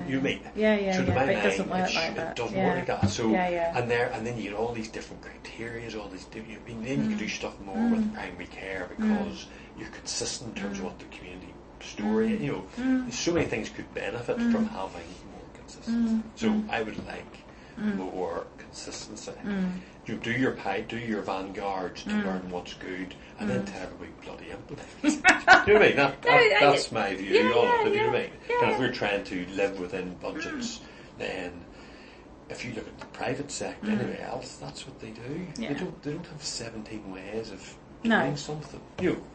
You mean? Yeah. So to my But it mind, doesn't work like that. It doesn't work like that. So and then you get all these different criteria, all these. Then you can do stuff more with primary care because you're consistent in terms of what the community story. You know, so many things could benefit from having more consistency. So I would like more consistency. You do your vanguards to learn what's good, and then tell everybody bloody implement. You know what I mean? That's my view on it. You know what I mean? And if we're trying to live within budgets, then if you look at the private sector, anyway else, that's what they do. Yeah. They don't have 17 ways of doing something.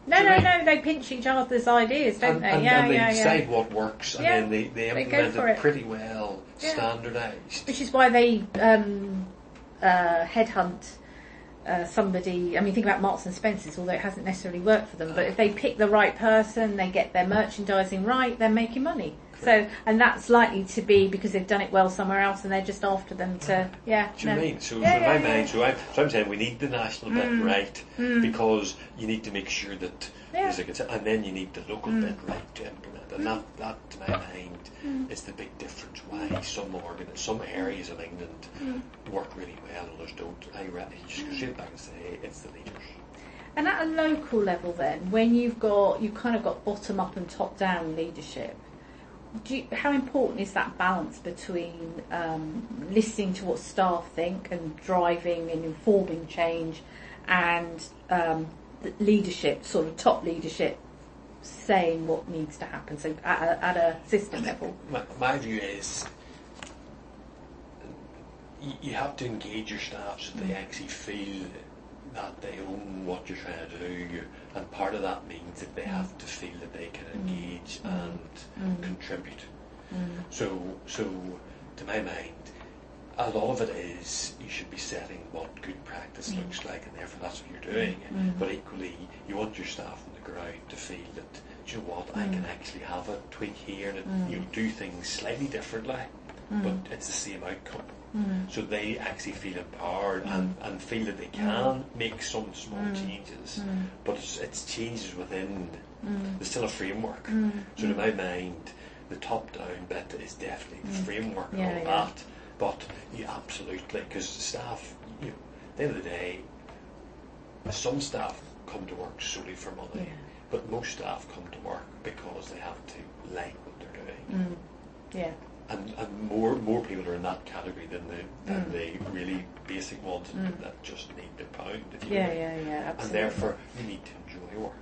No, they pinch each other's ideas, don't they? And they decide what works, and then they implement it pretty well, standardised. Which is why they headhunt somebody. I mean, think about Marks and Spencer's, although it hasn't necessarily worked for them. But if they pick the right person, they get their merchandising right, they're making money. So, and that's likely to be because they've done it well somewhere else, and they're just after them to, Do you mean? So, in my mind, I'm saying we need the national bit right because you need to make sure that there's and then you need the local bit right to implement, and that to my mind is the big difference. Why some areas of England work really well and others don't. I just go straight back and say it's the leaders. And at a local level, then, when you've kind of got bottom up and top down leadership. How important is that balance between listening to what staff think and driving and informing change, and leadership, sort of top leadership, saying what needs to happen? So at a system level. My view is you have to engage your staff so they actually feel that they own what you're trying to do, and part of that means that they have to feel that they can engage and contribute. So to my mind, a lot of it is you should be setting what good practice looks like, and therefore that's what you're doing. But equally, you want your staff on the ground to feel that, do you know what, I can actually have a tweak here, and you do things slightly differently, but it's the same outcome. So they actually feel empowered and feel that they can make some small changes, but it's changes within. There's still a framework. So to my mind, the top-down bit is definitely the framework and all that. But absolutely, because staff, at the end of the day, some staff come to work solely for money, but most staff come to work because they have to like what they're doing. And more people are in that category than the really basic ones that just need the pound. Absolutely. And therefore, you need to enjoy work.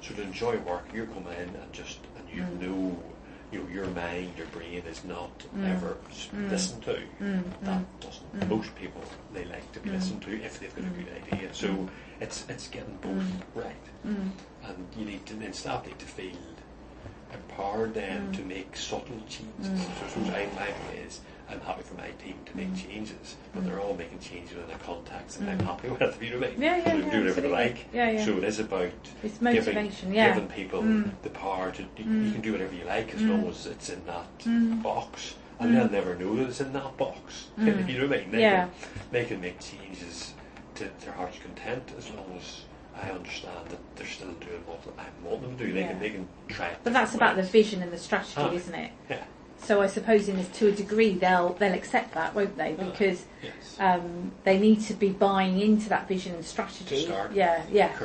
So to enjoy work, you're coming in and you know, your mind, your brain is not ever listened to. That doesn't. Most people, they like to be listened to if they've got a good idea. So it's getting both right, and you need to. And staff need to feel empowered then to make subtle changes. So my view is I'm happy for my team to make changes, but they're all making changes in a context that I'm happy with. You know what I mean? They do whatever they like. So it is about giving people the power to. You can do whatever you like as long as it's in that box, and they'll never know that it's in that box. You know what I mean? They can make changes to their heart's content as long as I understand that they're still doing what I want them to do. They can try it. But that's about the vision and the strategy, isn't it? Yeah. So I suppose to a degree they'll accept that, won't they? Because they need to be buying into that vision and strategy. Correct.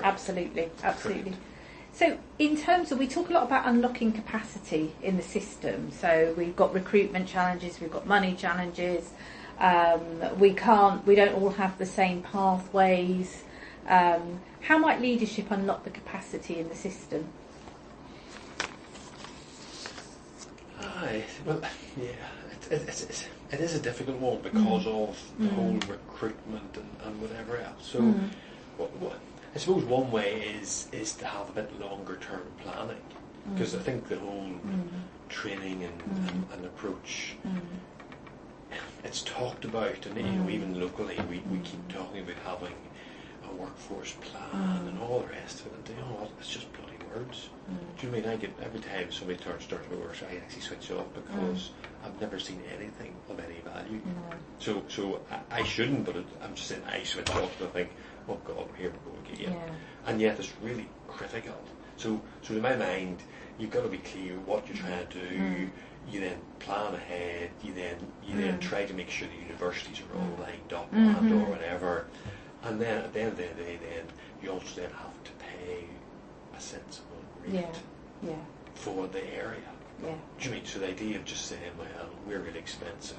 Absolutely. So in terms of, we talk a lot about unlocking capacity in the system. So we've got recruitment challenges, we've got money challenges. We don't all have the same pathways. How might leadership unlock the capacity in the system? It is a difficult one because of the whole recruitment and whatever else. So, I suppose one way is to have a bit longer term planning, because I think the whole training and approach, it's talked about, and even locally we keep talking about having a workforce plan and all the rest of it. And you know what? It's just bloody words. Do you know what I mean? I get every time somebody starts about work, I actually switch off because I've never seen anything of any value. So I shouldn't, but I'm just saying I switch off and I think, oh God, here we go again. And yet it's really critical. So in my mind, you've got to be clear what you're trying to do. you then plan ahead, you then try to make sure the universities are all lined up and or whatever, and then at the end of the day, then you also then have to pay a sensible rate for the area. Yeah. Do you mean, so the idea of just saying, well, we're really expensive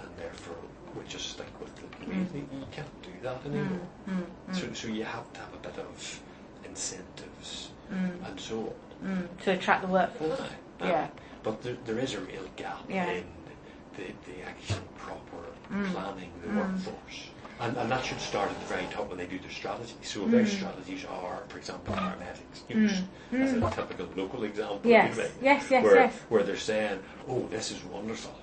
and therefore we just stick with it, you can't do that anymore. So you have to have a bit of incentives and so on. To attract the workforce. But there is a real gap in the actual proper planning the workforce. And that should start at the very top when they do their strategy. So their strategies are, for example, paramedics. That's a typical local example. Yes, where they're saying, oh, this is wonderful.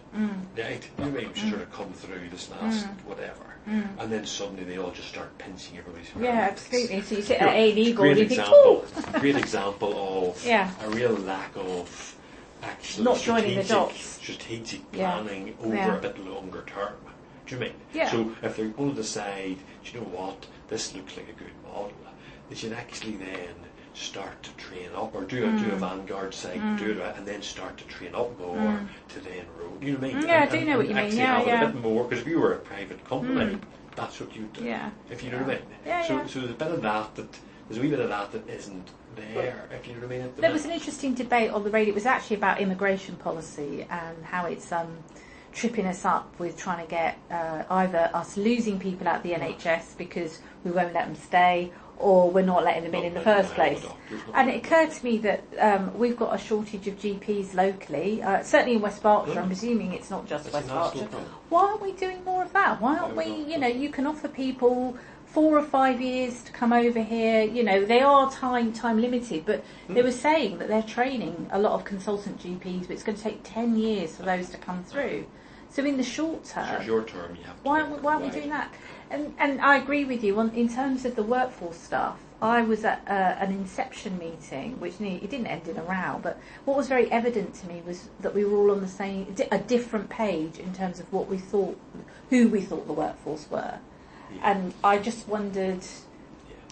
Right? You sort of come through this last whatever. And then suddenly they all just start pinching everybody's paramedics. Yeah, absolutely. So you sit at A&E board and you think, great example of a real lack of actually not joining the dots. Strategic planning over a bit longer term. Do you mean? Yeah. So if they're going to decide, do you know what, this looks like a good model, they should actually then start to train up, or do a vanguard site, do it, and then start to train up more to then roll. You know what I mean? Yeah, I do know what you mean. Have a bit more, because if you were a private company, that's what you do. Yeah. If you know what I mean. So there's a bit of there's a wee bit of that isn't there. If you know what I mean. There was an interesting debate on the radio. It was actually about immigration policy and how it's tripping us up with trying to get either us losing people out of the NHS because we won't let them stay, or we're not letting them in the first place. And it occurred to me that we've got a shortage of GPs locally, certainly in West Berkshire. I'm presuming it's not just West Berkshire. Why aren't we doing more of that? Why aren't we, you can offer people 4 or 5 years to come over here. They are time limited, but they were saying that they're training a lot of consultant GPs, but it's going to take 10 years for those to come through. So in the short term, you have to why are we doing that? And I agree with you in terms of the workforce stuff. I was at an inception meeting, which it didn't end in a row, but what was very evident to me was that we were all on a different page in terms of who we thought the workforce were. Yeah. And I just wondered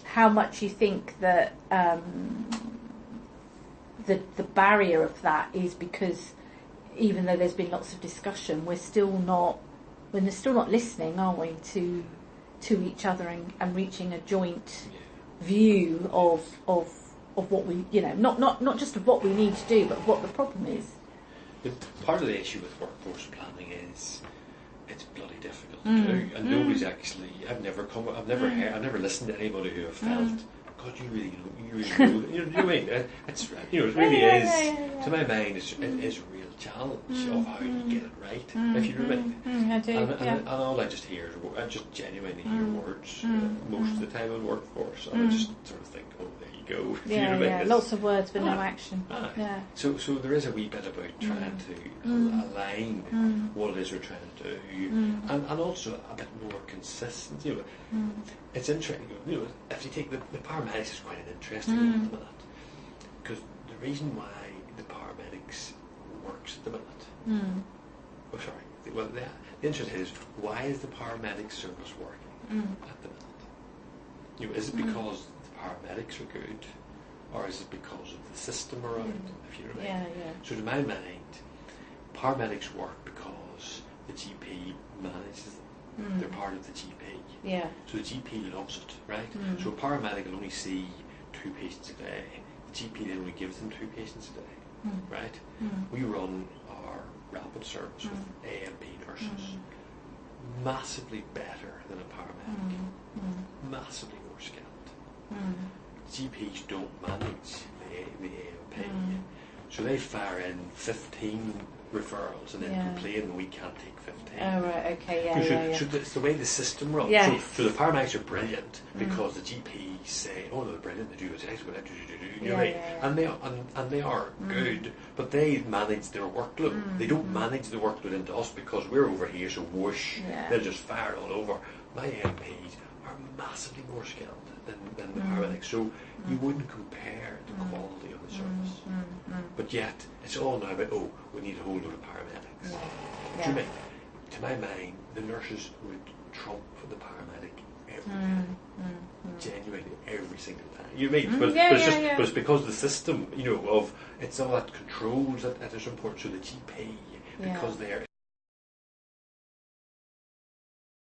how much you think that the barrier of that is because even though there's been lots of discussion, we're still not listening, are we, to each other and reaching a joint view of what we, not just of what we need to do, but what the problem is. Part of the issue with workforce planning is it's bloody difficult to do, and nobody's actually. I've never listened to anybody who have felt, God, you really know. You know what I mean? It really is. To my mind, it is a real challenge of how you get it right. If you know what I mean. I do. And all I just hear is I just genuinely hear words most of the time in workforce, and I just sort of think, oh, there you go. You know what I mean? Lots of words but no action. Yeah. So there is a wee bit about trying to align what it is we're trying to do, and also a bit more consistent. It's interesting. If you take the paramedics is quite an interesting one at the minute, because the reason why the paramedics works at the minute. Oh, sorry. Well, the interest is, why is the paramedic service working at the minute? Is it because the paramedics are good, or is it because of the system around them? If you know what I mean. So to my mind, paramedics work because the GP manages them. They're part of the GP. Yeah. So the GP loves it, right? So a paramedic will only see 2 patients a day. The GP then only gives them 2 patients a day, right? We run our rapid service with A and B nurses. Massively better than a paramedic. Massively more skilled. GPs don't manage the A and P. So they fire in 15 referrals and then complain we can't take 15. Oh, right, okay, So it's the way the system runs. Yes. So the paramedics are brilliant because the GPs say, oh no, they're brilliant, they do exactly what they do. And they are good, but they manage their workload. They don't manage the workload into us because we're over here, so whoosh, they'll just fire it all over. My MPs are massively more skilled than the paramedics, so you wouldn't compare the quality of the service. But yet, it's all now about, we need a whole load of paramedics. Do you mean? To my mind, the nurses would trump the paramedic every day. genuinely every single time. You mean? But it's because the system, of it's all that controls that is important, so that you pay because they're